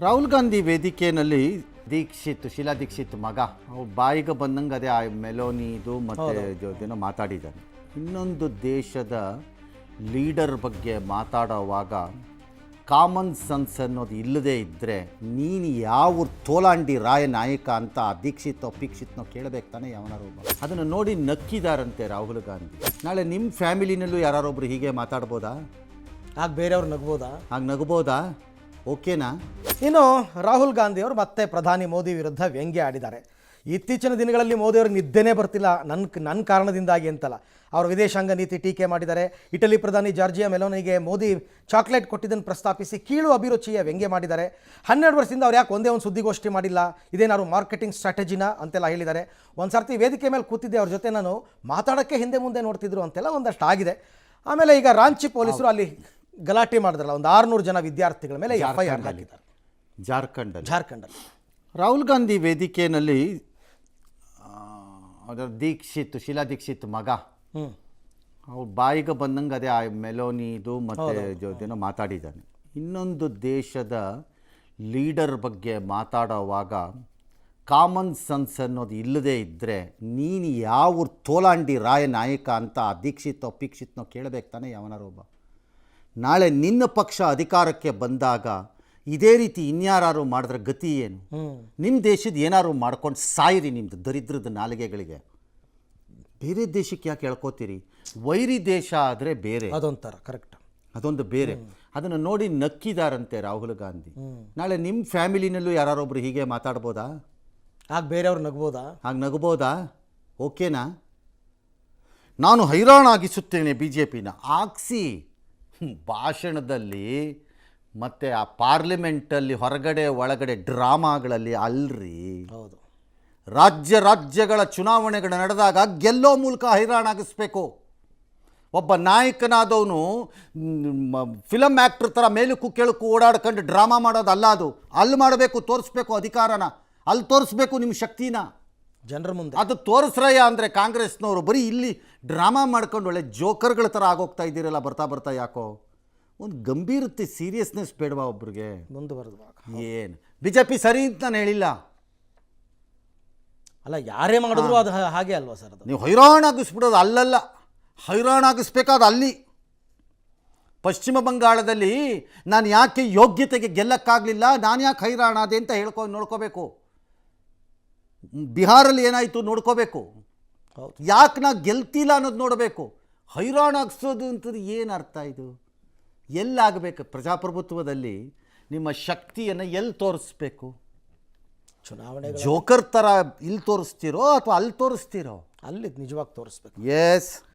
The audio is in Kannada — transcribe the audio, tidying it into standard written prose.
ರಾಹುಲ್ ಗಾಂಧಿ ವೇದಿಕೆಯಲ್ಲಿ ಶೀಲಾ ದೀಕ್ಷಿತ್ ಮಗ ಅವ್ರು ಬಾಯಿಗೆ ಬಂದಂಗೆ ಅದೇ ಆ ಮೆಲೋನಿದು ಮತ್ತು ಏನೋ ಮಾತಾಡಿದ್ದಾನೆ. ಇನ್ನೊಂದು ದೇಶದ ಲೀಡರ್ ಬಗ್ಗೆ ಮಾತಾಡೋವಾಗ ಕಾಮನ್ ಸೆನ್ಸ್ ಅನ್ನೋದು ಇಲ್ಲದೇ ಇದ್ದರೆ ನೀನು ಯಾವ ತೋಲಾಂಡಿ ರಾಯ ನಾಯಕ ಅಂತ ದೀಕ್ಷಿತ್ ಅಪೀಕ್ಷಿತ್ನೋ ಕೇಳಬೇಕು ತಾನೆ ಯಾವನಾರು ಒಬ್ಬ. ಅದನ್ನು ನೋಡಿ ನಕ್ಕಿದಾರಂತೆ ರಾಹುಲ್ ಗಾಂಧಿ. ನಾಳೆ ನಿಮ್ಮ ಫ್ಯಾಮಿಲಿನಲ್ಲೂ ಯಾರೊಬ್ರು ಹೀಗೆ ಮಾತಾಡ್ಬೋದಾ? ಆಗ ಬೇರೆಯವ್ರು ನಗ್ಬೋದಾ? ಹಾಗೆ ನಗ್ಬೋದಾ? ಓಕೆನಾ? ಇನ್ನು ರಾಹುಲ್ ಗಾಂಧಿ ಅವರು ಮತ್ತೆ ಪ್ರಧಾನಿ ಮೋದಿ ವಿರುದ್ಧ ವ್ಯಂಗ್ಯ ಆಡಿದ್ದಾರೆ. ಇತ್ತೀಚಿನ ದಿನಗಳಲ್ಲಿ ಮೋದಿ ಅವ್ರಿಗೆ ನಿದ್ದೆನೇ ಬರ್ತಿಲ್ಲ, ನನ್ನ ಕಾರಣದಿಂದಾಗಿ ಅಂತಲ್ಲ. ಅವರು ವಿದೇಶಾಂಗ ನೀತಿ ಟೀಕೆ ಮಾಡಿದ್ದಾರೆ. ಇಟಲಿ ಪ್ರಧಾನಿ ಜಾರ್ಜಿಯಾ ಮೆಲೋನಿಗೆ ಮೋದಿ ಚಾಕ್ಲೇಟ್ ಕೊಟ್ಟಿದ್ದನ್ನು ಪ್ರಸ್ತಾಪಿಸಿ ಕೀಳು ಅಭಿರುಚಿಯ ವ್ಯಂಗ್ಯ ಮಾಡಿದ್ದಾರೆ. 12 ವರ್ಷದಿಂದ ಅವ್ರು ಯಾಕೆ ಒಂದೇ ಒಂದು ಸುದ್ದಿಗೋಷ್ಠಿ ಮಾಡಿಲ್ಲ, ಇದೇನಾದ್ರು ಮಾರ್ಕೆಟಿಂಗ್ ಸ್ಟ್ರಾಟಜಿನ ಅಂತೆಲ್ಲ ಹೇಳಿದ್ದಾರೆ. ಒಂದು ಸರ್ತಿ ವೇದಿಕೆ ಮೇಲೆ ಕೂತಿದ್ದೆ, ಅವ್ರ ಜೊತೆ ನಾನು ಮಾತಾಡೋಕ್ಕೆ ಹಿಂದೆ ಮುಂದೆ ನೋಡ್ತಿದ್ರು ಅಂತೆಲ್ಲ ಒಂದಷ್ಟು ಆಗಿದೆ. ಆಮೇಲೆ ಈಗ ರಾಂಚಿ ಪೊಲೀಸರು ಅಲ್ಲಿ ಗಲಾಟೆ ಮಾಡಿದ್ರಲ್ಲ, ಒಂದು 600 ಜನ ವಿದ್ಯಾರ್ಥಿಗಳ ಮೇಲೆ FIR ಹಾಕಿದ್ದಾರೆ ಜಾರ್ಖಂಡಲ್ಲಿ. ರಾಹುಲ್ ಗಾಂಧಿ ವೇದಿಕೆಯಲ್ಲಿ ಅದರ ಶೀಲಾ ದೀಕ್ಷಿತ್ ಮಗ ಅವ್ರು ಬಾಯಿಗೆ ಬಂದಂಗೆ ಅದೇ ಆ ಮೆಲೋನಿದು ಮತ್ತು ಏನೋ ಮಾತಾಡಿದ್ದಾನೆ. ಇನ್ನೊಂದು ದೇಶದ ಲೀಡರ್ ಬಗ್ಗೆ ಮಾತಾಡೋವಾಗ ಕಾಮನ್ ಸೆನ್ಸ್ ಅನ್ನೋದು ಇಲ್ಲದೇ ಇದ್ದರೆ ನೀನು ಯಾವ ತೋಲಾಂಡಿ ರಾಯ ನಾಯಕ ಅಂತ ದೀಕ್ಷಿತ್ ಅಪೀಕ್ಷಿತ್ನೋ ಕೇಳಬೇಕು ತಾನೆ ಯಾವನಾರು ಒಬ್ಬ. ನಾಳೆ ನಿನ್ನ ಪಕ್ಷ ಅಧಿಕಾರಕ್ಕೆ ಬಂದಾಗ ಇದೇ ರೀತಿ ಇನ್ಯಾರು ಮಾಡಿದ್ರೆ ಗತಿ ಏನು? ನಿಮ್ಮ ದೇಶದ ಏನಾರು ಮಾಡ್ಕೊಂಡು ಸಾಯಿರಿ ನಿಮ್ಮದು ದರಿದ್ರದ ನಾಲಿಗೆಗಳಿಗೆ. ಬೇರೆ ದೇಶಕ್ಕೆ ಯಾಕೆ ಹೇಳ್ಕೋತೀರಿ? ವೈರಿ ದೇಶ ಆದರೆ ಬೇರೆ, ಅದೊಂಥರ ಕರೆಕ್ಟ್, ಅದೊಂದು ಬೇರೆ. ಅದನ್ನು ನೋಡಿ ನಕ್ಕಿದಾರಂತೆ ರಾಹುಲ್ ಗಾಂಧಿ. ನಾಳೆ ನಿಮ್ಮ ಫ್ಯಾಮಿಲಿನಲ್ಲೂ ಯಾರೊಬ್ರು ಹೀಗೆ ಮಾತಾಡ್ಬೋದಾ? ಆಗ ಬೇರೆಯವ್ರು ನಗ್ಬೋದಾ? ಹಾಗೆ ನಗ್ಬೋದಾ? ಓಕೆನಾ? ನಾನು ಹೈರಾಣಾಗಿಸುತ್ತೇನೆ BJPನ ಹಾಕ್ಸಿ ಭಾಷಣದಲ್ಲಿ ಮತ್ತು ಆ ಪಾರ್ಲಿಮೆಂಟಲ್ಲಿ ಹೊರಗಡೆ ಒಳಗಡೆ ಡ್ರಾಮಾಗಳಲ್ಲಿ ಅಲ್ರಿ. ಹೌದು, ರಾಜ್ಯಗಳ ಚುನಾವಣೆಗಳು ನಡೆದಾಗ ಗೆಲ್ಲೋ ಮೂಲಕ ಹೈರಾಣಾಗಿಸ್ಬೇಕು. ಒಬ್ಬ ನಾಯಕನಾದವನು ಫಿಲಮ್ ಆ್ಯಕ್ಟ್ರ್ ಥರ ಮೇಲಕ್ಕೂ ಕೆಳಕ್ಕೂ ಓಡಾಡ್ಕೊಂಡು ಡ್ರಾಮಾ ಮಾಡೋದಲ್ಲ. ಅದು ಅಲ್ಲಿ ಮಾಡಬೇಕು, ತೋರಿಸ್ಬೇಕು ಅಧಿಕಾರನ, ಅಲ್ಲಿ ತೋರಿಸ್ಬೇಕು ನಿಮ್ಮ ಶಕ್ತಿನ ಜನರ ಮುಂದೆ. ಅದು ತೋರಿಸ್ರಯ್ಯ ಅಂದರೆ ಕಾಂಗ್ರೆಸ್ನವರು ಬರೀ ಇಲ್ಲಿ ಡ್ರಾಮಾ ಮಾಡ್ಕೊಂಡು ಒಳ್ಳೆ ಜೋಕರ್ಗಳ ಥರ ಆಗೋಗ್ತಾ ಇದ್ದೀರಲ್ಲ ಬರ್ತಾ ಯಾಕೋ. ಒಂದು ಗಂಭೀರತೆ, ಸೀರಿಯಸ್ನೆಸ್ ಬೇಡವಾ ಒಬ್ರಿಗೆ? ಮುಂದುವರೆದುವಾಗ ಏನು BJP ಸರಿ ಅಂತ ನಾನು ಹೇಳಿಲ್ಲ, ಅಲ್ಲ ಯಾರೇ ಮಾಡಿದ್ರು ಅದು ಹಾಗೆ ಅಲ್ವಾ ಸರ್? ಅದು ನೀವು ಹೈರಾಣಾಗಿಸ್ಬಿಡೋದು ಅಲ್ಲಲ್ಲ, ಹೈರಾಣಾಗಿಸ್ಬೇಕಾದ ಅಲ್ಲಿ. ಪಶ್ಚಿಮ ಬಂಗಾಳದಲ್ಲಿ ನಾನು ಯಾಕೆ ಯೋಗ್ಯತೆಗೆ ಗೆಲ್ಲಕ್ಕಾಗಲಿಲ್ಲ, ನಾನು ಯಾಕೆ ಹೈರಾಣಾದೆ ಅಂತ ನೋಡ್ಕೋಬೇಕು. ಬಿಹಾರಲ್ಲಿ ಏನಾಯಿತು ನೋಡ್ಕೋಬೇಕು. ಯಾಕೆ ನಾ ಗೆಲ್ತಿಲ್ಲ ಅನ್ನೋದು ನೋಡಬೇಕು. ಹೈರಾಣಾಗಿಸೋದು ಅಂತದ್ದು ಏನು ಅರ್ಥ? ಇದು ಎಲ್ಲಾಗಬೇಕು? ಪ್ರಜಾಪ್ರಭುತ್ವದಲ್ಲಿ ನಿಮ್ಮ ಶಕ್ತಿಯನ್ನು ಎಲ್ಲಿ ತೋರಿಸ್ಬೇಕು? ಚುನಾವಣೆ ಜೋಕರ್ ಥರ ಇಲ್ಲಿ ತೋರಿಸ್ತೀರೋ ಅಥವಾ ಅಲ್ಲಿ ತೋರಿಸ್ತೀರೋ? ಅಲ್ಲಿ ನಿಜವಾಗಿ ತೋರಿಸ್ಬೇಕು. ಎಸ್.